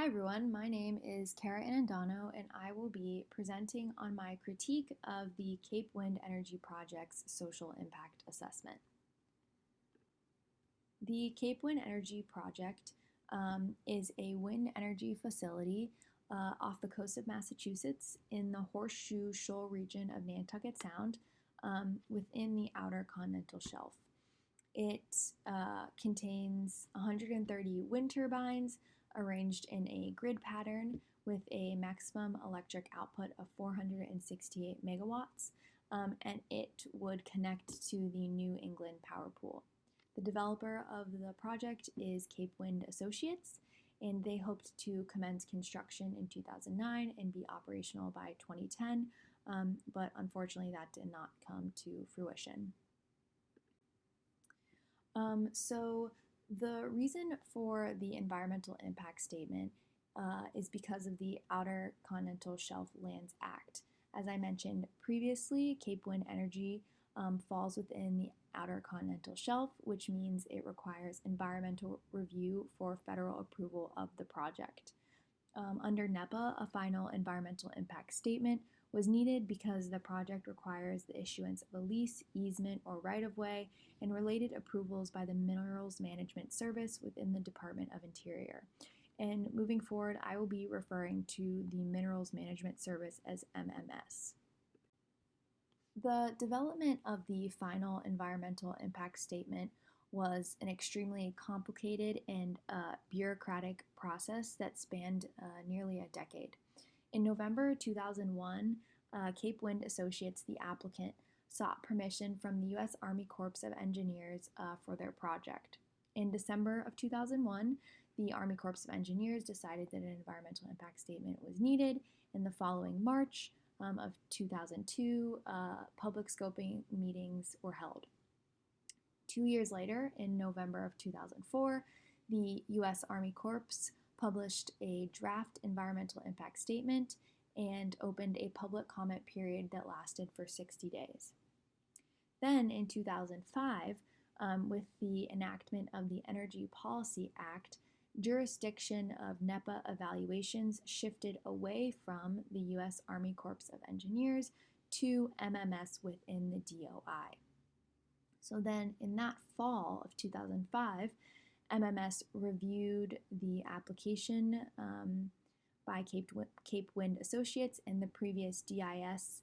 Hi everyone, my name is Kara Anandano and I will be presenting on my critique of the Cape Wind Energy Project's social impact assessment. The Cape Wind Energy Project is a wind energy facility off the coast of Massachusetts in the Horseshoe Shoal region of Nantucket Sound within the outer continental shelf. It contains 130 wind turbines arranged in a grid pattern with a maximum electric output of 468 megawatts, and it would connect to the New England Power Pool. The developer of the project is Cape Wind Associates, and they hoped to commence construction in 2009 and be operational by 2010, but unfortunately that did not come to fruition. So the reason for the environmental impact statement is because of the Outer Continental Shelf Lands Act. As I mentioned previously, Cape Wind Energy falls within the Outer Continental Shelf, which means it requires environmental review for federal approval of the project. Under NEPA, a final environmental impact statement was needed because the project requires the issuance of a lease, easement, or right-of-way and related approvals by the Minerals Management Service within the Department of Interior. And moving forward, I will be referring to the Minerals Management Service as MMS. The development of the final environmental impact statement was an extremely complicated and bureaucratic process that spanned nearly a decade. In November 2001, Cape Wind Associates, the applicant, sought permission from the U.S. Army Corps of Engineers for their project. In December of 2001, the Army Corps of Engineers decided that an environmental impact statement was needed. In the following March of 2002, public scoping meetings were held. 2 years later, in November of 2004, the U.S. Army Corps published a draft environmental impact statement and opened a public comment period that lasted for 60 days. Then in 2005, with the enactment of the Energy Policy Act, jurisdiction of NEPA evaluations shifted away from the U.S. Army Corps of Engineers to MMS within the DOI. So then in that fall of 2005, MMS reviewed the application by Cape Wind Associates and the previous DIS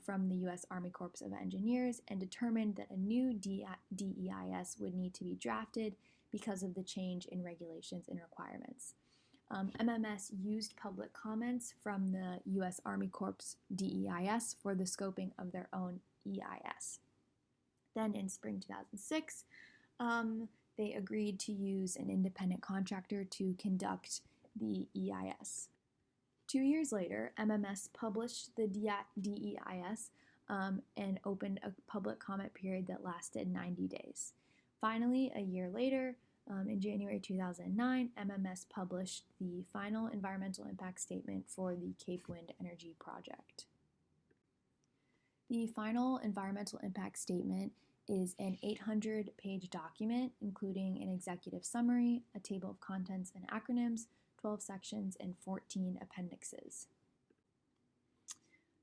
from the U.S. Army Corps of Engineers and determined that a new DEIS would need to be drafted because of the change in regulations and requirements. MMS used public comments from the U.S. Army Corps DEIS for the scoping of their own EIS. Then in spring 2006, they agreed to use an independent contractor to conduct the EIS. 2 years later, MMS published the DEIS and opened a public comment period that lasted 90 days. Finally, a year later, in January 2009, MMS published the final environmental impact statement for the Cape Wind Energy Project. The final environmental impact statement is an 800-page document including an executive summary, a table of contents and acronyms, 12 sections, and 14 appendixes.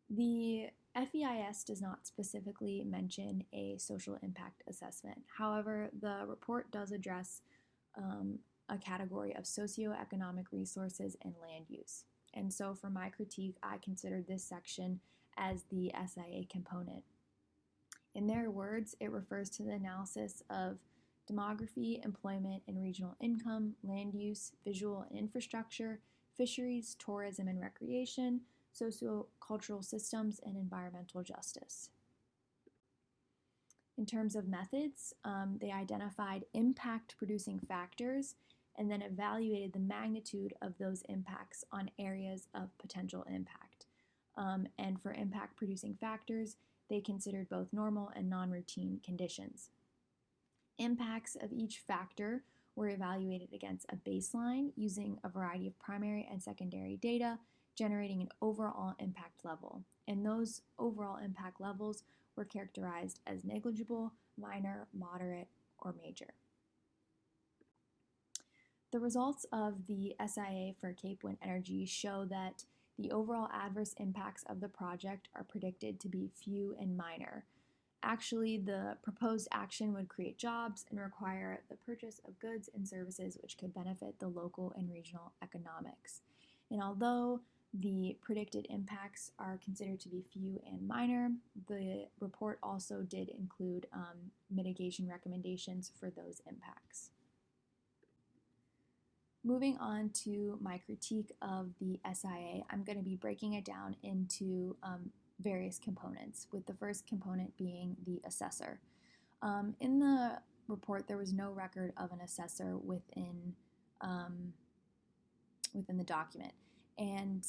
The FEIS does not specifically mention a social impact assessment. However, the report does address a category of socioeconomic resources and land use. And so for my critique, I considered this section as the SIA component. In their words, it refers to the analysis of demography, employment and regional income, land use, visual and infrastructure, fisheries, tourism and recreation, sociocultural systems, and environmental justice. In terms of methods, they identified impact-producing factors and then evaluated the magnitude of those impacts on areas of potential impact. And for impact-producing factors, they considered both normal and non-routine conditions. Impacts of each factor were evaluated against a baseline using a variety of primary and secondary data, generating an overall impact level. And those overall impact levels were characterized as negligible, minor, moderate, or major. The results of the SIA for Cape Wind Energy show that the overall adverse impacts of the project are predicted to be few and minor. Actually, the proposed action would create jobs and require the purchase of goods and services which could benefit the local and regional economics. And although the predicted impacts are considered to be few and minor, the report also did include mitigation recommendations for those impacts. Moving on to my critique of the SIA, I'm going to be breaking it down into various components, with the first component being the assessor. In the report, there was no record of an assessor within the document. And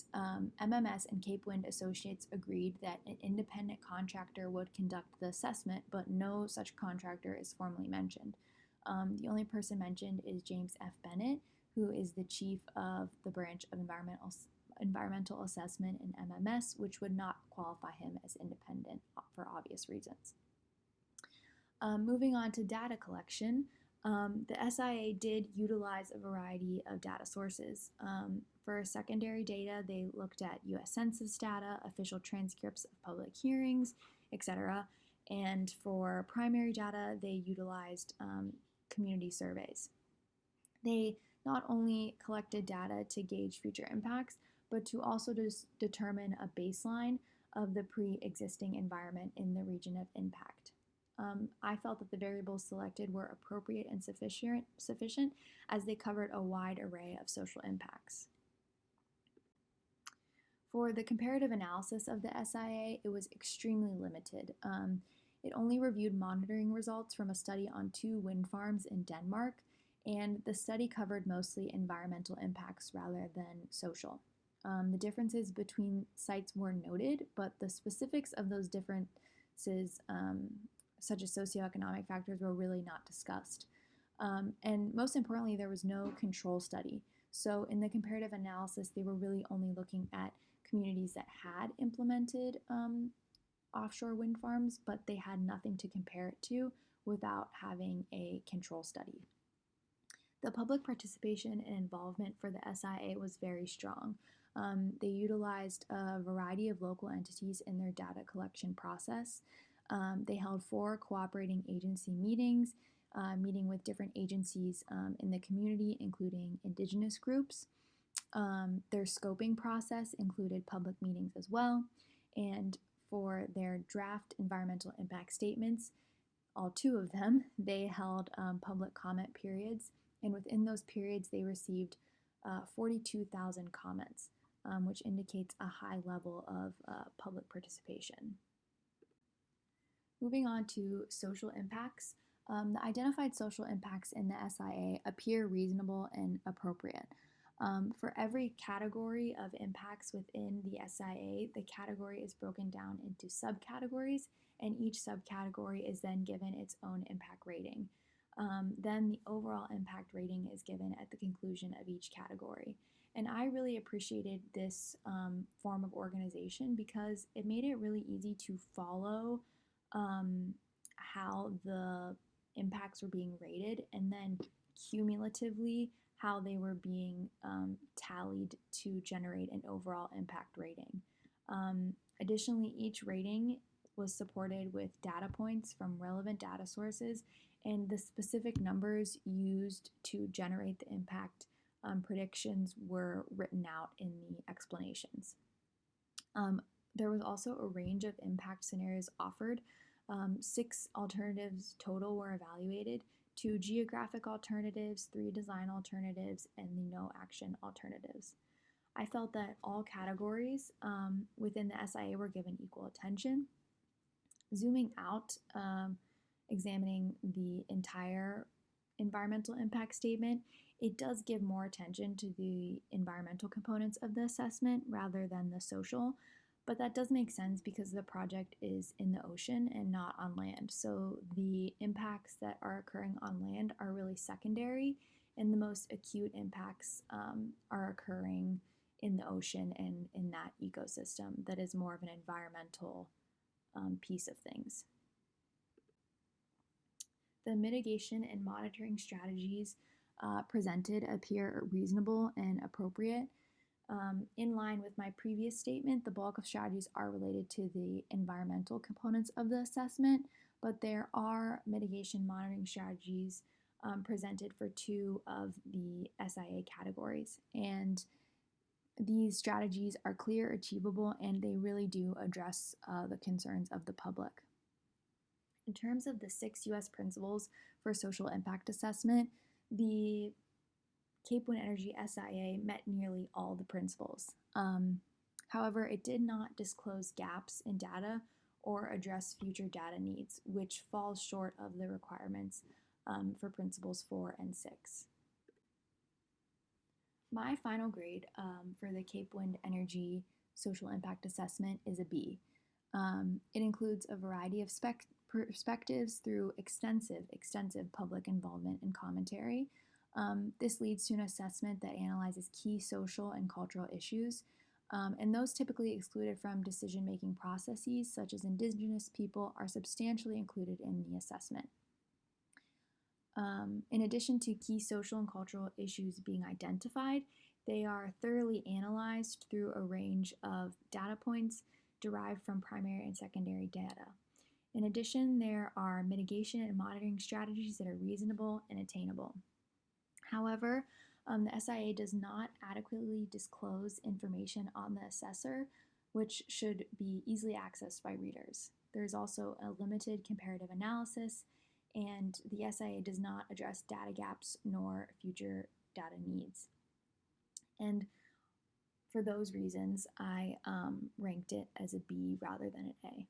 MMS and Cape Wind Associates agreed that an independent contractor would conduct the assessment, but no such contractor is formally mentioned. The only person mentioned is James F. Bennett, who is the chief of the branch of environmental assessment in MMS, which would not qualify him as independent for obvious reasons. Moving on to data collection, the SIA did utilize a variety of data sources. For secondary data, they looked at U.S. Census data, official transcripts of public hearings, etc. And for primary data, they utilized community surveys. They not only collected data to gauge future impacts, but to also determine a baseline of the pre-existing environment in the region of impact. I felt that the variables selected were appropriate and sufficient as they covered a wide array of social impacts. For the comparative analysis of the SIA, it was extremely limited. It only reviewed monitoring results from a study on 2 wind farms in Denmark, and the study covered mostly environmental impacts rather than social. The differences between sites were noted, but the specifics of those differences, such as socioeconomic factors, were really not discussed. And most importantly, there was no control study. So in the comparative analysis, they were really only looking at communities that had implemented offshore wind farms, but they had nothing to compare it to without having a control study. The public participation and involvement for the SIA was very strong. They utilized a variety of local entities in their data collection process. They held 4 cooperating agency meetings, meeting with different agencies in the community, including indigenous groups. Their scoping process included public meetings as well. And for their draft environmental impact statements, all 2 of them, they held public comment periods. And within those periods, they received 42,000 comments, which indicates a high level of public participation. Moving on to social impacts, the identified social impacts in the SIA appear reasonable and appropriate. For every category of impacts within the SIA, the category is broken down into subcategories, and each subcategory is then given its own impact rating. Then the overall impact rating is given at the conclusion of each category. And I really appreciated this form of organization because it made it really easy to follow how the impacts were being rated, and then cumulatively how they were being tallied to generate an overall impact rating. Additionally, each rating was supported with data points from relevant data sources, and the specific numbers used to generate the impact predictions were written out in the explanations. There was also a range of impact scenarios offered. 6 alternatives total were evaluated, 2 geographic alternatives, 3 design alternatives, and the no action alternatives. I felt that all categories within the SIA were given equal attention. Zooming out, examining the entire environmental impact statement, it does give more attention to the environmental components of the assessment rather than the social, but that does make sense because the project is in the ocean and not on land. So the impacts that are occurring on land are really secondary, and the most acute impacts are occurring in the ocean and in that ecosystem that is more of an environmental piece of things. The mitigation and monitoring strategies presented appear reasonable and appropriate. In line with my previous statement, the bulk of strategies are related to the environmental components of the assessment, but there are mitigation monitoring strategies presented for two of the SIA categories. And these strategies are clear, achievable, and they really do address the concerns of the public. In terms of the 6 U.S. principles for social impact assessment, the Cape Wind Energy SIA met nearly all the principles. However, it did not disclose gaps in data or address future data needs, which falls short of the requirements for principles 4 and 6. My final grade for the Cape Wind Energy Social Impact Assessment is a B. It includes a variety of perspectives through extensive public involvement and commentary. This leads to an assessment that analyzes key social and cultural issues, and those typically excluded from decision-making processes, such as Indigenous people, are substantially included in the assessment. In addition to key social and cultural issues being identified, they are thoroughly analyzed through a range of data points derived from primary and secondary data. In addition, there are mitigation and monitoring strategies that are reasonable and attainable. However, the SIA does not adequately disclose information on the assessor, which should be easily accessed by readers. There's also a limited comparative analysis, and the SIA does not address data gaps nor future data needs. And for those reasons, I ranked it as a B rather than an A.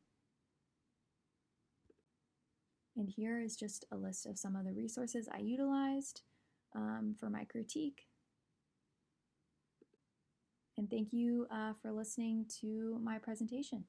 And here is just a list of some of the resources I utilized for my critique. And thank you for listening to my presentation.